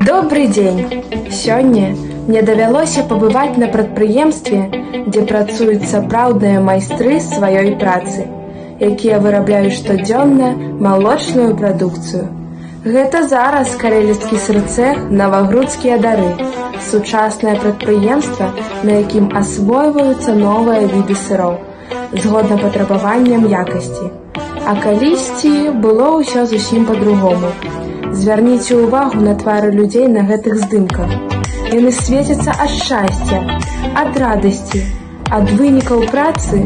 Добрый дзень! Сёння мне давялося пабываць на прадпрыемстве, дзе працуюць сапраўдныя майстры сваёй працы, якія вырабляюць штодзённа малочную прадукцыю. Гэта зараз карэлецкі сырцэх «Новогрудскія дары», сучаснае прадпрыемства, на якім асвойваюцца новыя віды сыроў, згодна патрабаванням якасці. А калісьці было ўсё зусім па-другому. Звярніце ўвагу на твары людзей на гэтых здымках. Яны свецяцца ад шчасця, ад радасці, ад вынікаў працы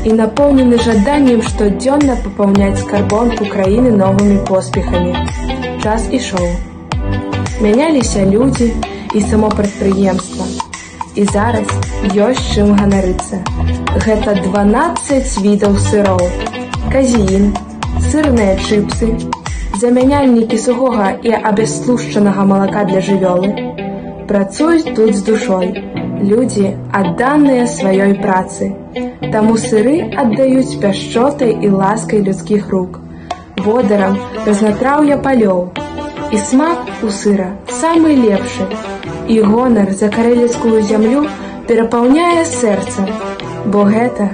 і напоўнены жаданнем штодзённа папаўняць скарбонку краіны новымі поспехамі. Час ішоў. Мяняліся людзі і само прадпрыемства. І зараз ёсць чым ганарыцца. Гэта 12 відаў сыроў. Казеін, сырныя чыпсы, замяняльнікі сухога і абястлушчанага малака для жывёлы. Працуюць тут з душой. Людзі адданыя сваёй працы. Таму сыры аддаюць пяшчотай і ласкай людскіх рук, водарам разнатраўя палёў. І смак у сыра самы лепшы. І гонар за карэлецкую зямлю перапаўняе сэрца, бо гэта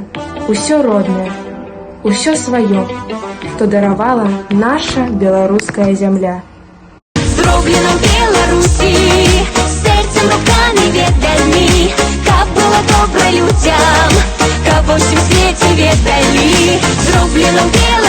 ўсё роднае, усё сваё, што даравала наша беларуская зямля. Зроблено в Беларусі, серцем, руками, ведальні, каб было добра людям, каб ва ўсім свеце ведалі. Зроблено в Беларусі.